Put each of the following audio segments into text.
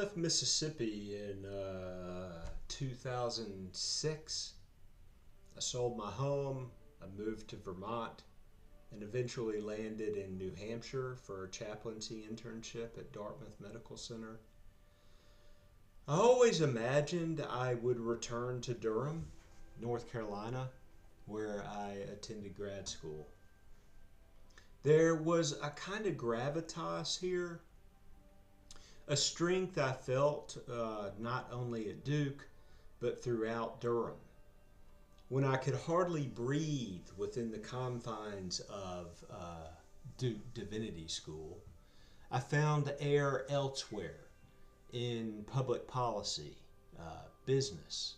left Mississippi in 2006. I sold my home, I moved to Vermont, and eventually landed in New Hampshire for a chaplaincy internship at Dartmouth Medical Center. I always imagined I would return to Durham, North Carolina, where I attended grad school. There was a kind of gravitas here, a strength I felt not only at Duke, but throughout Durham. When I could hardly breathe within the confines of Duke Divinity School, I found air elsewhere in public policy, business,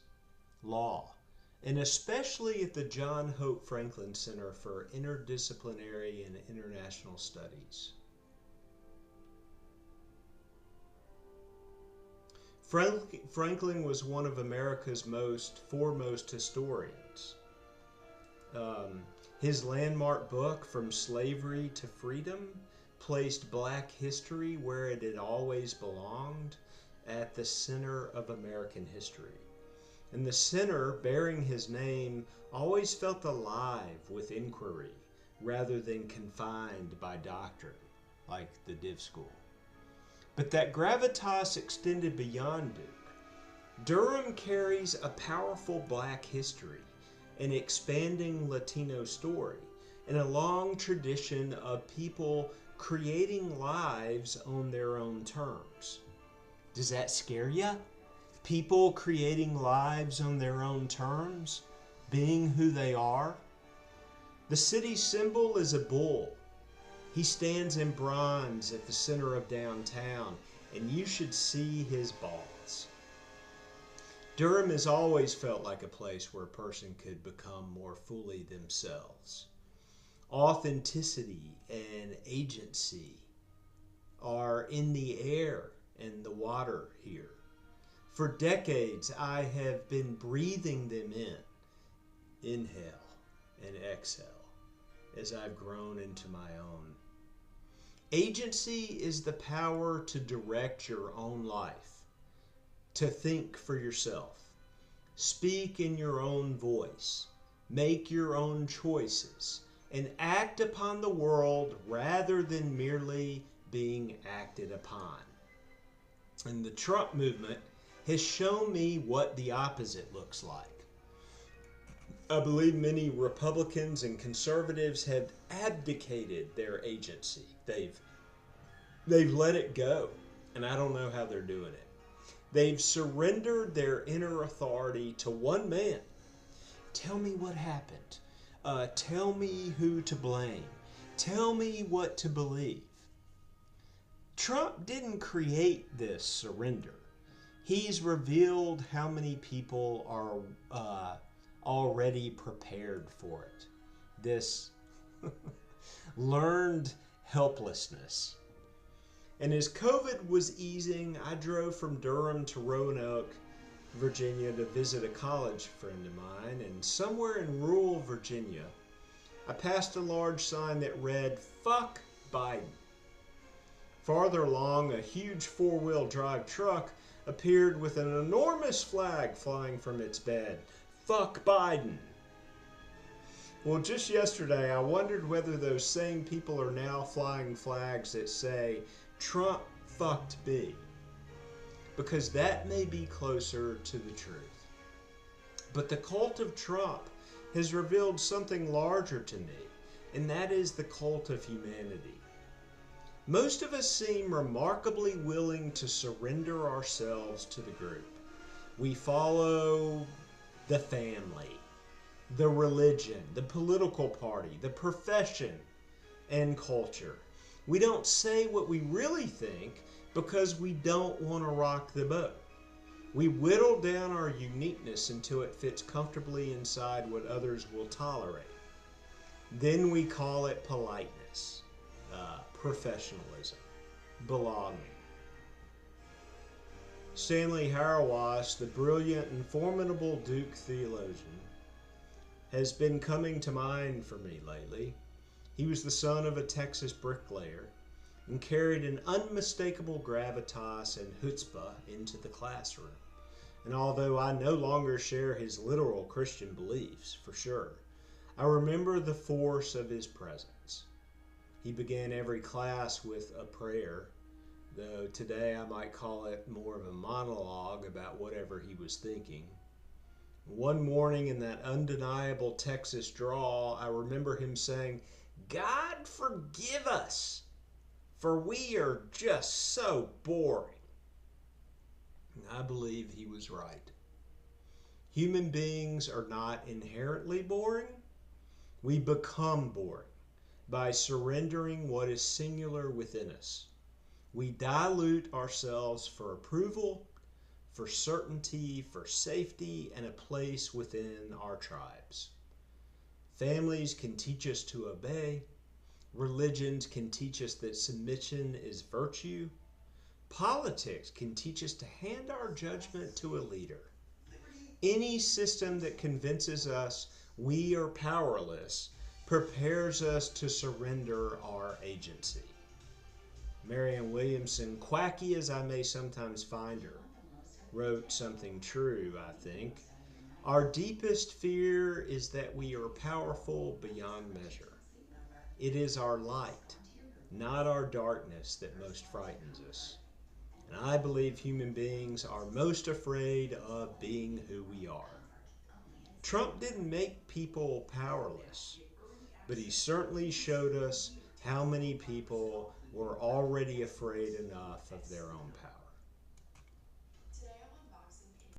law, and especially at the John Hope Franklin Center for Interdisciplinary and International Studies. Franklin was one of America's foremost historians. His landmark book, From Slavery to Freedom, placed Black history where it had always belonged, at the center of American history. And the center, bearing his name, always felt alive with inquiry rather than confined by doctrine, like the Div School. But that gravitas extended beyond Duke. Durham carries a powerful Black history, an expanding Latino story, and a long tradition of people creating lives on their own terms. Does that scare you? People creating lives on their own terms, being who they are? The city's symbol is a bull. He stands in bronze at the center of downtown, and you should see his balls. Durham has always felt like a place where a person could become more fully themselves. Authenticity and agency are in the air and the water here. For decades, I have been breathing them in, inhale and exhale, as I've grown into my own. Agency is the power to direct your own life, to think for yourself, speak in your own voice, make your own choices, and act upon the world rather than merely being acted upon. And the Trump movement has shown me what the opposite looks like. I believe many Republicans and conservatives have abdicated their agency. They've let it go, and I don't know how they're doing it. They've surrendered their inner authority to one man. Tell me what happened. Tell me who to blame. Tell me what to believe. Trump didn't create this surrender. He's revealed how many people are already prepared for it. This learned helplessness. And as COVID was easing, I drove from Durham to Roanoke, Virginia to visit a college friend of mine, and somewhere in rural Virginia, I passed a large sign that read, "Fuck Biden." Farther along, a huge four-wheel drive truck appeared with an enormous flag flying from its bed. "Fuck Biden." Well, just yesterday, I wondered whether those same people are now flying flags that say, "Trump fucked me," because that may be closer to the truth. But the cult of Trump has revealed something larger to me, and that is the cult of humanity. Most of us seem remarkably willing to surrender ourselves to the group. We follow the family, the religion, the political party, the profession, and culture. We don't say what we really think because we don't want to rock the boat. We whittle down our uniqueness until it fits comfortably inside what others will tolerate. Then we call it politeness, professionalism, belonging. Stanley Hauerwas, the brilliant and formidable Duke theologian, has been coming to mind for me lately. He was the son of a Texas bricklayer, and carried an unmistakable gravitas and chutzpah into the classroom. And although I no longer share his literal Christian beliefs, for sure, I remember the force of his presence. He began every class with a prayer, though today I might call it more of a monologue about whatever he was thinking. One morning in that undeniable Texas drawl, I remember him saying, "God forgive us, for we are just so boring." I believe he was right. Human beings are not inherently boring. We become boring by surrendering what is singular within us. We dilute ourselves for approval, for certainty, for safety, and a place within our tribes. Families can teach us to obey. Religions can teach us that submission is virtue. Politics can teach us to hand our judgment to a leader. Any system that convinces us we are powerless prepares us to surrender our agency. Marianne Williamson, quacky as I may sometimes find her, wrote something true, I think. Our deepest fear is that we are powerful beyond measure. It is our light, not our darkness, that most frightens us. And I believe human beings are most afraid of being who we are. Trump didn't make people powerless, but he certainly showed us how many people were already afraid enough of their own power.